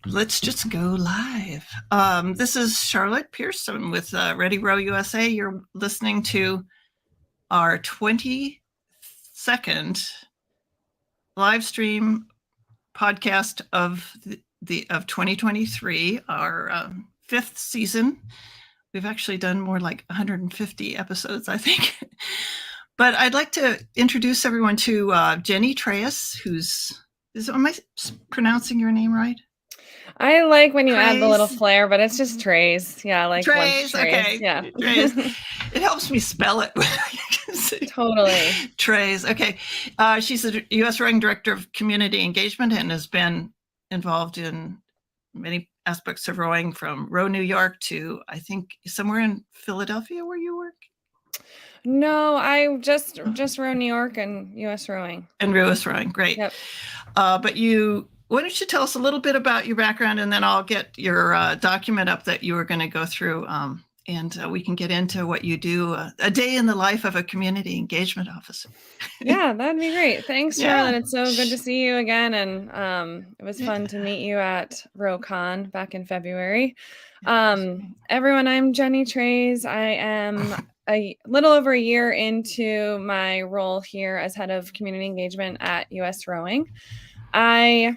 Let's just go live. This is Charlotte Pearson with Ready Row USA. You're listening to our 22nd live stream podcast of 2023, our fifth season. We've actually done more like 150 episodes, I think. But I'd like to introduce everyone to Jenny Treyas, am I pronouncing your name right? I like when you add the little flair, but it's just trays. Yeah, I like trays. Okay. Yeah. Trays. It helps me spell it. Totally. Trays. Okay. She's the USRowing Director of Community Engagement and has been involved in many aspects of rowing, from Row New York to, I think, somewhere in Philadelphia where you work. No, I just Row New York and USRowing. And USRowing, great. Yep. Why don't you tell us a little bit about your background, and then I'll get your document up that you were going to go through, and we can get into what you do, a day in the life of a community engagement officer. Yeah, that'd be great. Thanks, Charlotte. It's so good to see you again, and it was fun to meet you at RowCon back in February. Everyone, I'm Jenny Treyas. I am a little over a year into my role here as head of community engagement at USRowing. I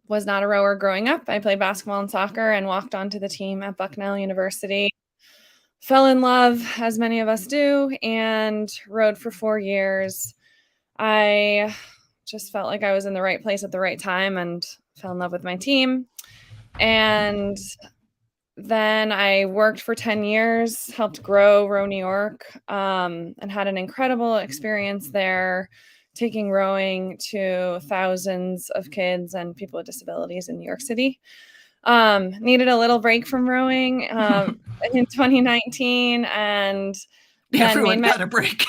was not a rower growing up. I played basketball and soccer and walked onto the team at Bucknell University. Fell in love, as many of us do, and rowed for 4 years. I just felt like I was in the right place at the right time and fell in love with my team. And then I worked for 10 years, helped grow Row New York, and had an incredible experience there, taking rowing to thousands of kids and people with disabilities in New York City. Needed a little break from rowing in 2019, and everyone got a break.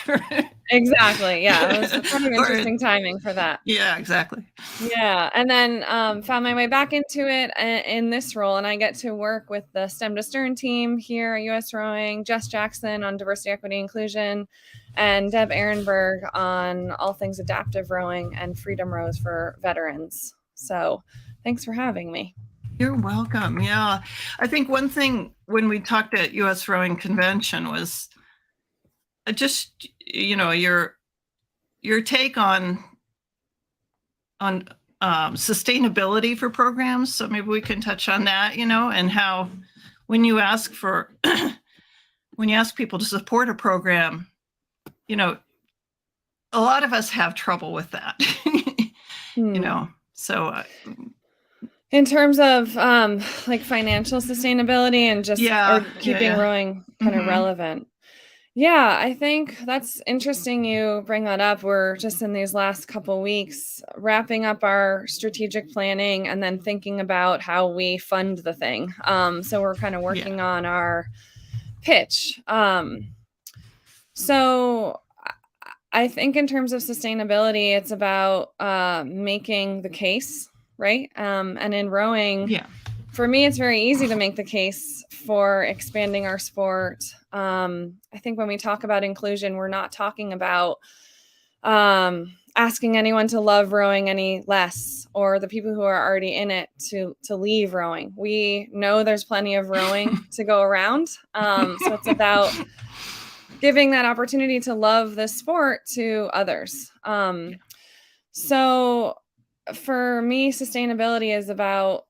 Exactly. Yeah, it was kind of interesting timing for that. Yeah, exactly. Yeah, and then found my way back into it in this role, and I get to work with the Stem to Stern team here at USRowing, Jess Jackson on diversity, equity, inclusion, and Deb Ehrenberg on all things adaptive rowing and freedom rows for veterans. So thanks for having me. You're welcome. Yeah. I think one thing when we talked at US Rowing Convention was just, your take on sustainability for programs. So maybe we can touch on that, and how when you ask people to support a program, a lot of us have trouble with that, so in terms of like financial sustainability and just keeping rowing kind of relevant. Yeah, I think that's interesting you bring that up. We're just in these last couple weeks wrapping up our strategic planning and then thinking about how we fund the thing. So we're kind of working on our pitch. So I think in terms of sustainability, it's about making the case, right? And in rowing, for me, it's very easy to make the case for expanding our sport. I think when we talk about inclusion, we're not talking about asking anyone to love rowing any less, or the people who are already in it to leave rowing. We know there's plenty of rowing to go around. So it's about giving that opportunity to love the sport to others. So for me, sustainability is about,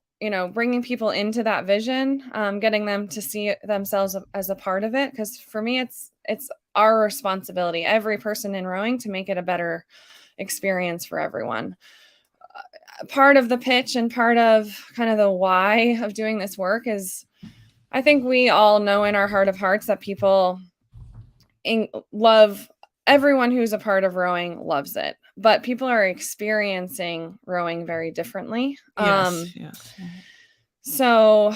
bringing people into that vision, getting them to see themselves as a part of it. Because for me, it's our responsibility, every person in rowing, to make it a better experience for everyone. Part of the pitch and part of kind of the why of doing this work is, I think we all know in our heart of hearts that people love, everyone who's a part of rowing loves it, but people are experiencing rowing very differently. Yes. So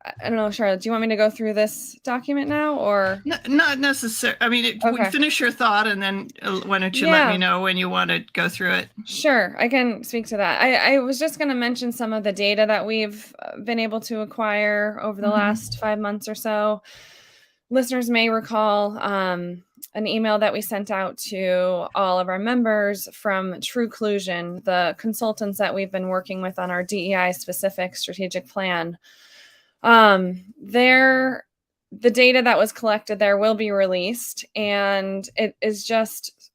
I don't know, Charlotte, do you want me to go through this document now, or? No, not necessarily. I mean, we finish your thought, and then why don't you let me know when you want to go through it? Sure, I can speak to that. I was just going to mention some of the data that we've been able to acquire over the last 5 months or so. Listeners may recall an email that we sent out to all of our members from TrueClusion, the consultants that we've been working with on our DEI specific strategic plan. The data that was collected there will be released, and it is just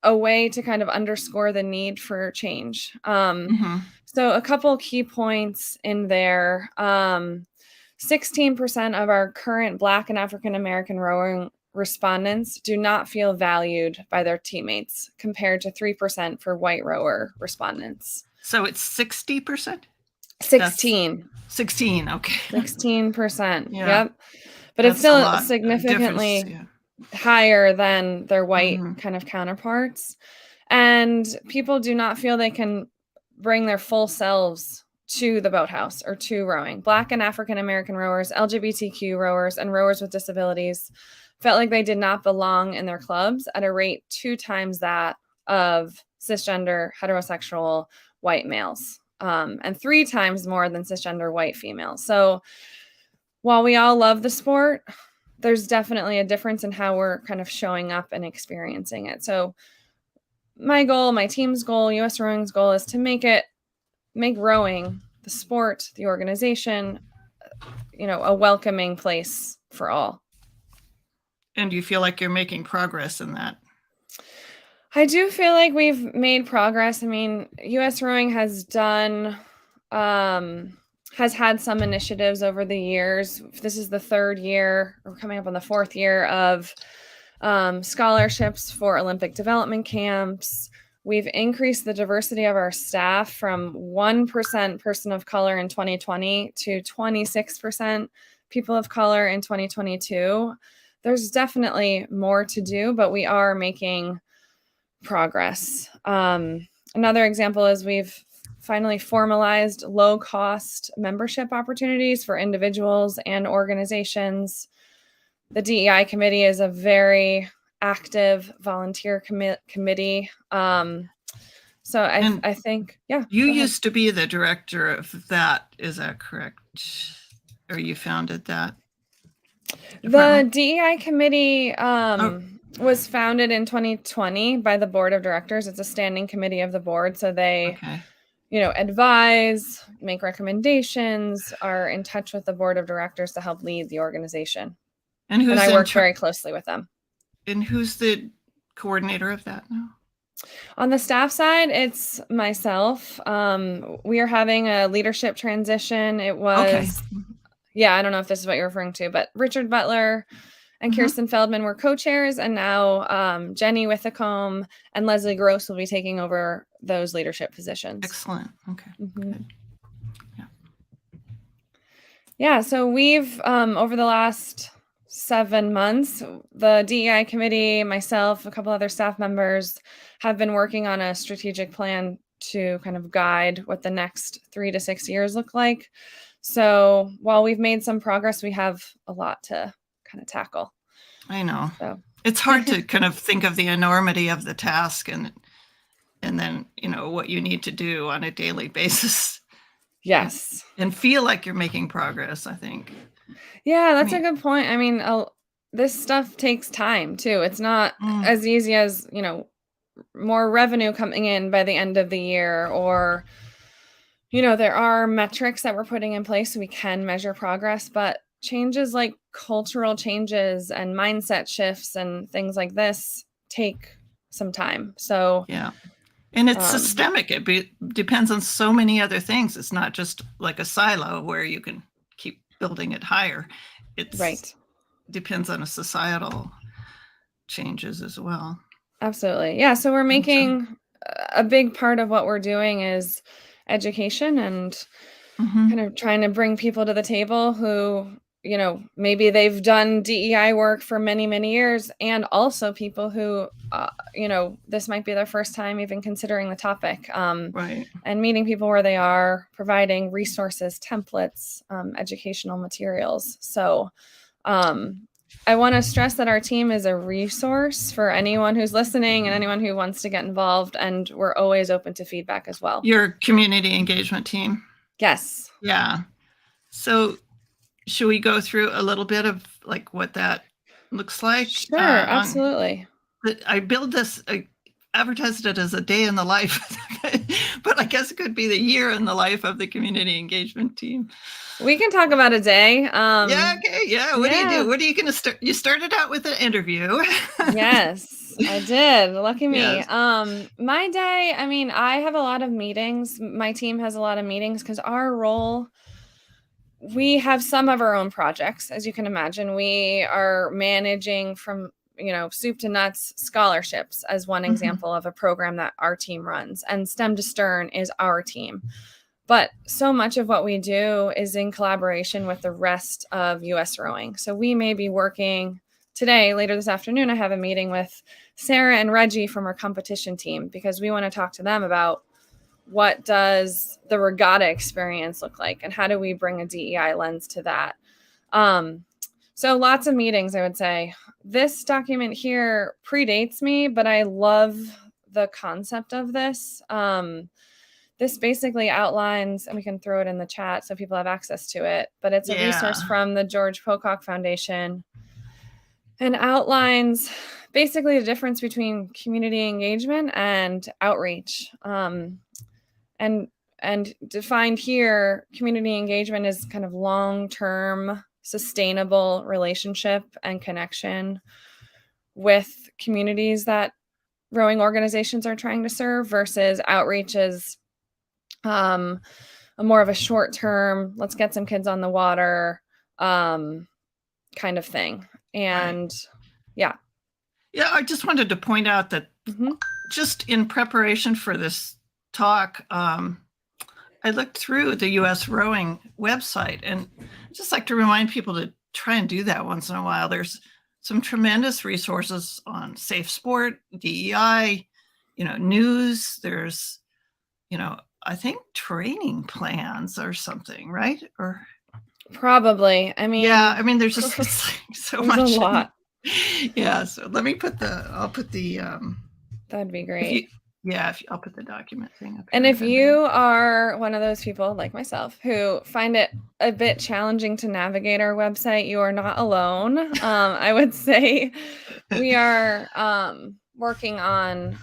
a way to kind of underscore the need for change. So a couple key points in there. 16% of our current Black and African American rowing respondents do not feel valued by their teammates, compared to 3% for white rower respondents. So it's 60%? 16. 16, okay. 16%. Yeah. Yep. But it's still significantly higher than their white kind of counterparts. And people do not feel they can bring their full selves to the boathouse or to rowing. Black and African American rowers, LGBTQ rowers, and rowers with disabilities felt like they did not belong in their clubs at a rate 2 times that of cisgender, heterosexual white males, and 3 times more than cisgender white females. So while we all love the sport, there's definitely a difference in how we're kind of showing up and experiencing it. So my goal, my team's goal, US Rowing's goal is to make rowing, the sport, the organization, a welcoming place for all. And you feel like you're making progress in that? I do feel like we've made progress. I mean, US Rowing has had some initiatives over the years. This is the 3rd year, or coming up on the 4th year of scholarships for Olympic development camps. We've increased the diversity of our staff from 1% person of color in 2020 to 26% people of color in 2022. There's definitely more to do, but we are making progress. Another example is we've finally formalized low-cost membership opportunities for individuals and organizations. The DEI committee is a very active volunteer committee. So I think, yeah. You used to be the director of that, is that correct? Or you founded that department? The DEI committee was founded in 2020 by the board of directors. It's a standing committee of the board. So they advise, make recommendations, are in touch with the board of directors to help lead the organization. And I work very closely with them. And who's the coordinator of that now? On the staff side, it's myself. We are having a leadership transition. It was, I don't know if this is what you're referring to, but Richard Butler and Kirsten Feldman were co-chairs, and now Jenny Withacombe and Leslie Gross will be taking over those leadership positions. Excellent. Okay. Good. Yeah. So we've over the last 7 months, the DEI committee, myself, a couple other staff members have been working on a strategic plan to kind of guide what the next 3 to 6 years look like. So while we've made some progress, we have a lot to kind of tackle. I know. So it's hard to kind of think of the enormity of the task and then, what you need to do on a daily basis. Yes. And feel like you're making progress, I think. Yeah, that's a good point. I mean, this stuff takes time too. It's not as easy as, more revenue coming in by the end of the year, or, there are metrics that we're putting in place so we can measure progress, but changes like cultural changes and mindset shifts and things like this take some time. So, yeah. And it's systemic. It depends on so many other things. It's not just like a silo where you can keep building it higher. It's depends on a societal changes as well. Absolutely. Yeah. So we're making a big part of what we're doing is education and kind of trying to bring people to the table who, maybe they've done DEI work for many, many years, and also people who, this might be their first time even considering the topic. And meeting people where they are, providing resources, templates, educational materials. So I want to stress that our team is a resource for anyone who's listening and anyone who wants to get involved, and we're always open to feedback as well. Your community engagement team? Yes. Yeah. So should we go through a little bit of like what that looks like. Sure, absolutely. I build this, I advertised it as a day in the life, but I guess it could be the year in the life of the community engagement team. We can talk about a day. Yeah, okay, yeah. What do you do? What are you going to start? You started out with an interview. Yes, I did. Lucky me. Yes. My day, I mean, I have a lot of meetings. My team has a lot of meetings because our role, we have some of our own projects. As you can imagine, we are managing from, soup to nuts scholarships as one example of a program that our team runs. And STEM to Stern is our team. But so much of what we do is in collaboration with the rest of USRowing. So we may be working today, later this afternoon, I have a meeting with Sarah and Reggie from our competition team because we want to talk to them about what does the regatta experience look like and how do we bring a DEI lens to that. So lots of meetings, I would say. This document here predates me, but I love the concept of this. This basically outlines, and we can throw it in the chat so people have access to it, but it's a resource from the George Pocock Foundation and outlines basically the difference between community engagement and outreach. And defined here, community engagement is kind of long-term, sustainable relationship and connection with communities that rowing organizations are trying to serve versus outreach is a more of a short term, let's get some kids on the water kind of thing. And yeah, I just wanted to point out that just in preparation for this talk, I looked through the USRowing website, and I just like to remind people to try and do that once in a while. There's some tremendous resources on safe sport, DEI, news. There's, I think training plans or something, right? Or probably. I mean, there's just so much. A lot. Yeah. So let me I'll put the. That'd be great. I'll put the document thing up. And if you are one of those people like myself who find it a bit challenging to navigate our website, you are not alone. I would say we are working on,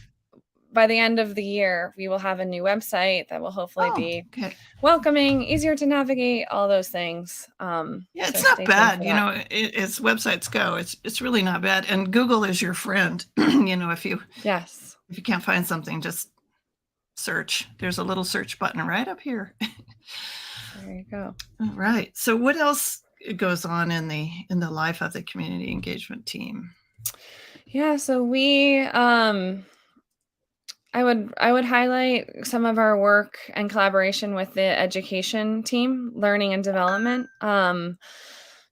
by the end of the year, we will have a new website that will hopefully be welcoming, easier to navigate, all those things. It's not bad. As websites go, it's really not bad. And Google is your friend. If you can't find something, just search. There's a little search button right up here. There you go. All right. So what else goes on in the life of the community engagement team? Yeah, so we I would highlight some of our work and collaboration with the education team, learning and development.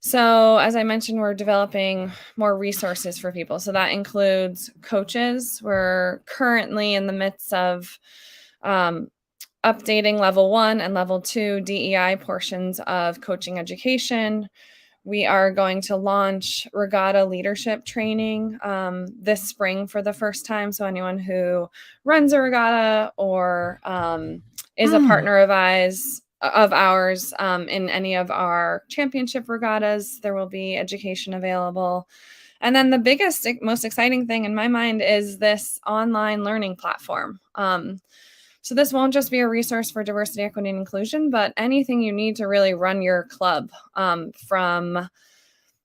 So as I mentioned, we're developing more resources for people. So that includes coaches. We're currently in the midst of updating level 1 and level 2 DEI portions of coaching education. We are going to launch regatta leadership training this spring for the first time. So anyone who runs a regatta or is a partner of ours in any of our championship regattas, there will be education available. And then the biggest, most exciting thing in my mind is this online learning platform. So this won't just be a resource for diversity, equity, and inclusion, but anything you need to really run your club, from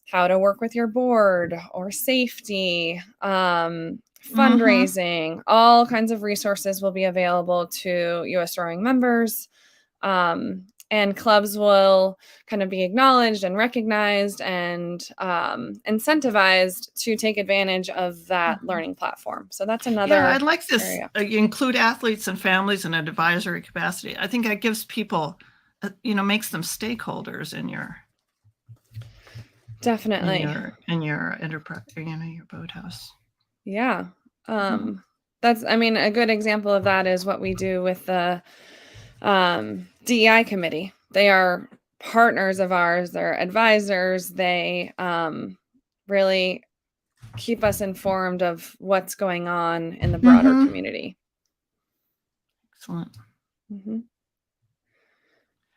how to work with your board or safety, fundraising, all kinds of resources will be available to USRowing members. And clubs will kind of be acknowledged and recognized and incentivized to take advantage of that learning platform. So that's another. Yeah, I like this. You include athletes and families in an advisory capacity. I think that gives people, makes them stakeholders in your. Definitely. In your enterprise, your boathouse. Yeah. That's, a good example of that is what we do with the DEI committee. They are partners of ours. They're advisors. They really keep us informed of what's going on in the broader community. Excellent.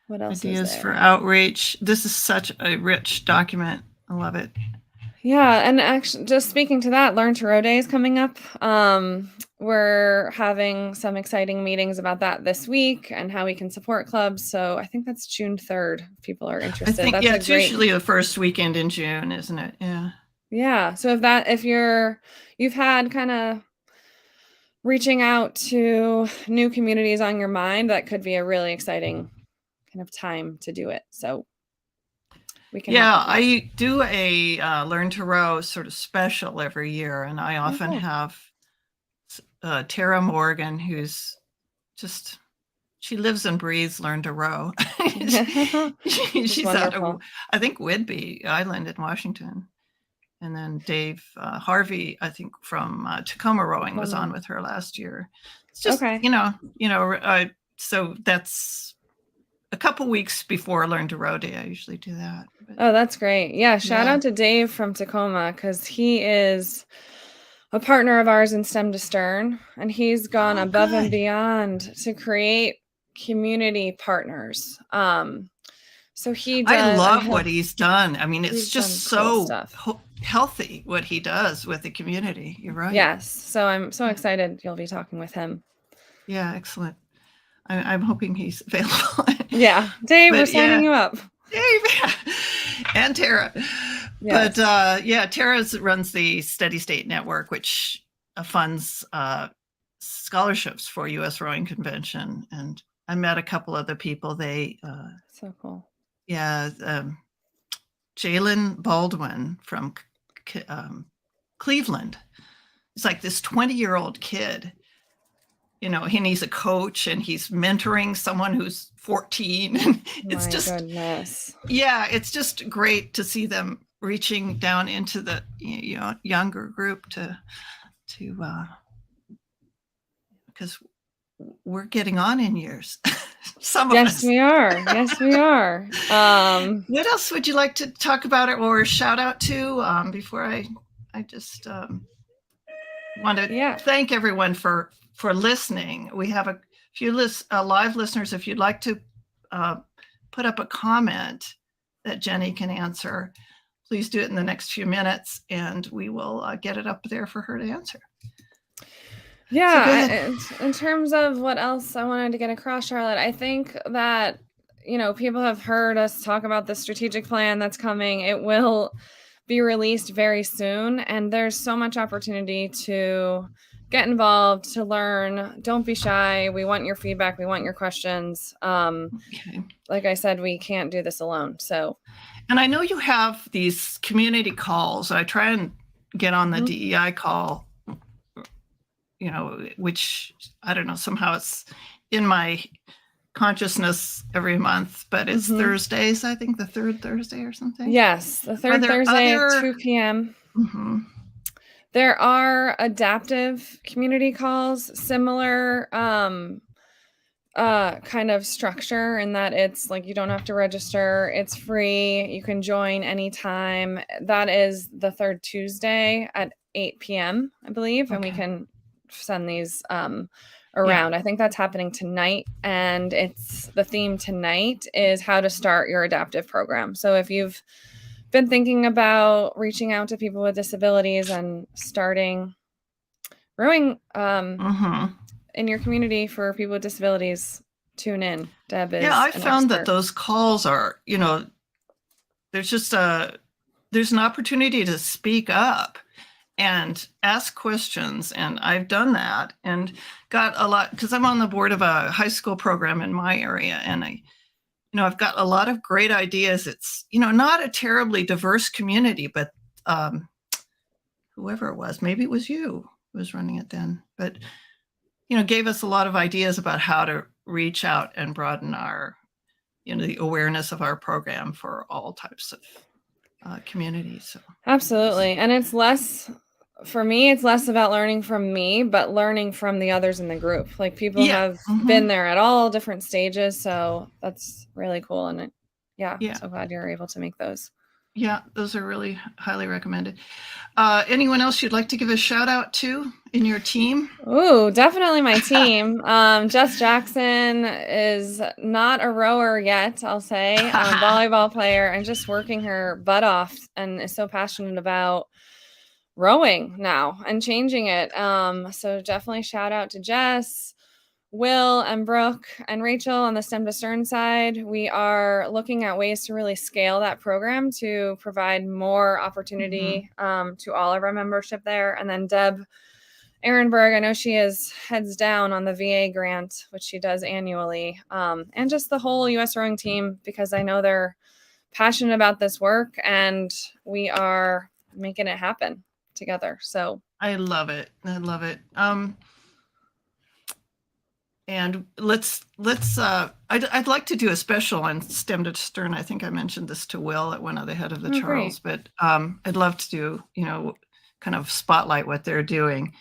What else Ideas is there? For outreach. This is such a rich document. I love it. Yeah, and actually, just speaking to that, Learn to Row Day is coming up. We're having some exciting meetings about that this week and how we can support clubs. So I think that's June 3rd. If people are I interested. think, That's yeah, a it's great. usually the first weekend in June, isn't it? Yeah. Yeah. So if you've had kind of reaching out to new communities on your mind, that could be a really exciting kind of time to do it. So we can help Yeah, with that. I do a Learn to Row sort of special every year, and I often have Tara Morgan, who's just, she lives and breathes Learn to Row. She's out of, I think, Whidbey Island in Washington. And then Dave Harvey, I think from Tacoma Rowing, was on with her last year. It's just, so that's a couple weeks before Learn to Row Day. I usually do that. But, oh, that's great. Yeah, shout out to Dave from Tacoma, because he is a partner of ours in STEM to Stern, and he's gone above and beyond to create community partners. So I love what he's done. I mean, it's just so cool healthy what he does with the community. You're right. Yes. So I'm so excited you'll be talking with him. Yeah, excellent. I'm hoping he's available. Yeah. Dave, we're signing you up. Dave and Tara. Yes. But Tara runs the Steady State Network, which funds scholarships for US Rowing Convention. And I met a couple of the people. They so cool. Yeah, Jalen Baldwin from Cleveland. It's like this 20-year-old kid, and he's a coach and he's mentoring someone who's 14. It's it's just great to see them reaching down into the younger group to because we're getting on in years. Some of us. Yes, we are. Yes, we are. What else would you like to talk about or shout out to before I just want to thank everyone for listening. We have a few live listeners. If you'd like to put up a comment that Jenny can answer, please do it in the next few minutes, and we will get it up there for her to answer. Yeah, in terms of what else I wanted to get across, Charlotte, I think that, people have heard us talk about the strategic plan that's coming. It will be released very soon, and there's so much opportunity to get involved, to learn. Don't be shy. We want your feedback. We want your questions. Like I said, we can't do this alone. So, and I know you have these community calls. I try and get on the DEI call, which I don't know, somehow it's in my consciousness every month, but it's Thursdays, I think the third Thursday or something. Yes, the third Thursday at 2 p.m. There are adaptive community calls, similar kind of structure, in that it's like you don't have to register, it's free, you can join anytime. That is the third Tuesday at 8 p.m., I believe, and we can send these around. I think that's happening tonight, and it's the theme tonight is how to start your adaptive program. So if you've been thinking about reaching out to people with disabilities and starting rowing in your community for people with disabilities, tune in. Deb is I found that those calls are, there's just there's an opportunity to speak up and ask questions. And I've done that and got a lot, because I'm on the board of a high school program in my area. And I've got a lot of great ideas. It's, not a terribly diverse community, but whoever it was, maybe it was you who was running it then, but, gave us a lot of ideas about how to reach out and broaden our, the awareness of our program for all types of communities. So. Absolutely. And it's less, for me, it's less about learning from me, but learning from the others in the group. Like people have been there at all different stages. So that's really cool. And I'm so glad you're able to make those. Yeah, those are really highly recommended. Anyone else you'd like to give a shout out to in your team? Oh, definitely my team. Jess Jackson is not a rower yet, I'll say, volleyball player, and just working her butt off, and is so passionate about rowing now and changing it. So definitely shout out to Jess, Will, and Brooke, and Rachel on the STEM to Stern side. We are looking at ways to really scale that program to provide more opportunity to all of our membership there. And then Deb Ehrenberg, I know she is heads down on the VA grant, which she does annually, and just the whole US Rowing team, because I know they're passionate about this work and we are making it happen together. So I love it. I love it. And I'd like to do a special on STEM to Stern. I think I mentioned this to Will at one of the head of the Charles, but I'd love to do, kind of spotlight what they're doing.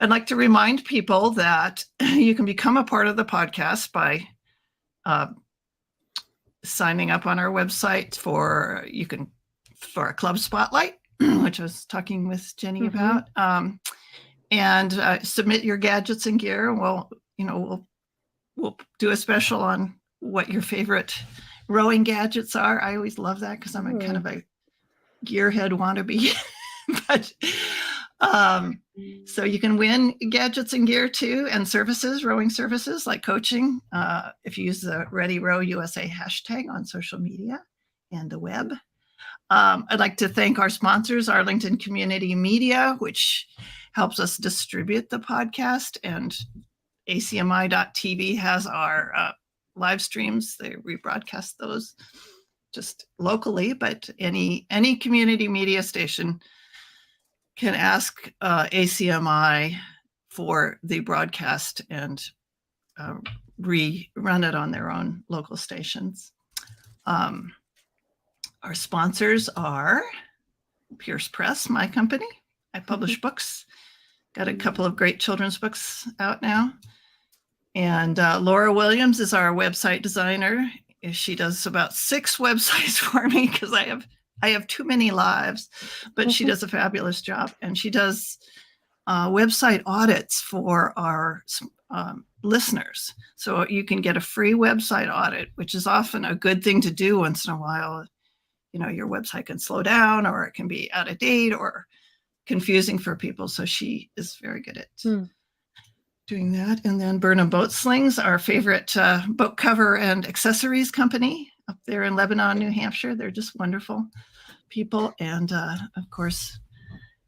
I'd like to remind people that you can become a part of the podcast by signing up on our website for a club spotlight, which I was talking with Jenny about, and submit your gadgets and gear. We'll do a special on what your favorite rowing gadgets are. I always love that because I'm a kind of a gearhead wannabe. But so you can win gadgets and gear too, and services, rowing services like coaching, if you use the Ready Row USA hashtag on social media and the web. I'd like to thank our sponsors, Arlington Community Media, which helps us distribute the podcast, and acmi.tv has our live streams. They rebroadcast those just locally, but any community media station can ask ACMI for the broadcast and rerun it on their own local stations. Our sponsors are Pierce Press, my company. I publish books. Got a couple of great children's books out now. And Laura Williams is our website designer. She does about 6 websites for me because I have too many lives, but she does a fabulous job. And she does website audits for our listeners. So you can get a free website audit, which is often a good thing to do once in a while. Your website can slow down, or it can be out of date or confusing for people. So she is very good at doing that. And then Burnham Boat Slings, our favorite boat cover and accessories company up there in Lebanon, New Hampshire. They're just wonderful people. And of course,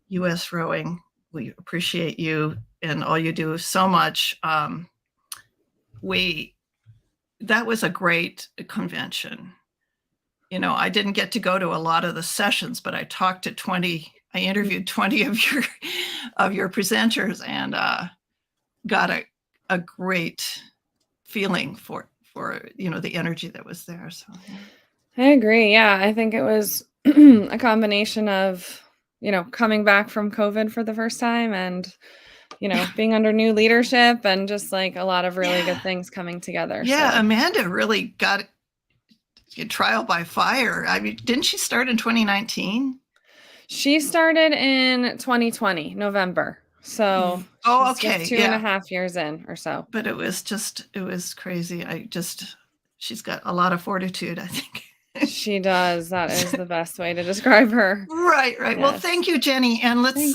US Rowing. We appreciate you and all you do so much. That was a great convention. I didn't get to go to a lot of the sessions, but I interviewed 20 of your presenters, and got a great feeling for the energy that was there. So I agree. Yeah, I think it was a combination of coming back from COVID for the first time, and being under new leadership, and just like a lot of really good things coming together. Yeah, so. Amanda really got trial by fire. I mean, didn't she start in 2019? She started in 2020, November. So okay, just 2.5 years in or so. But it was crazy. She's got a lot of fortitude, I think. She does. That is the best way to describe her. Right. Yes. Well, thank you, Jenny. And let's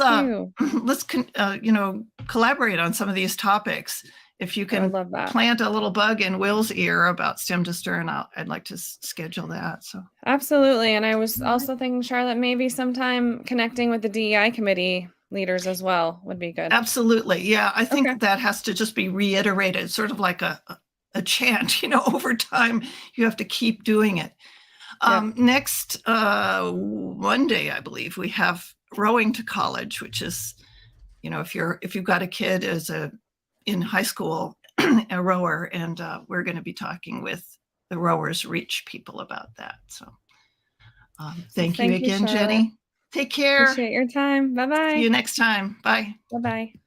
collaborate on some of these topics. If you can plant a little bug in Will's ear about STEM to Stern, I'd like to schedule that. So absolutely. And I was also thinking, Charlotte, maybe sometime connecting with the DEI committee leaders as well would be good. Absolutely. Yeah. I think that has to just be reiterated, sort of like a chant, over time. You have to keep doing it. Next Monday, I believe, we have Rowing to College, which is, if you've got a kid in high school, a rower, and we're going to be talking with the Rowers Reach people about that. So thank you again, Charlotte. Jenny. Take care. Appreciate your time. Bye-bye. See you next time. Bye. Bye-bye.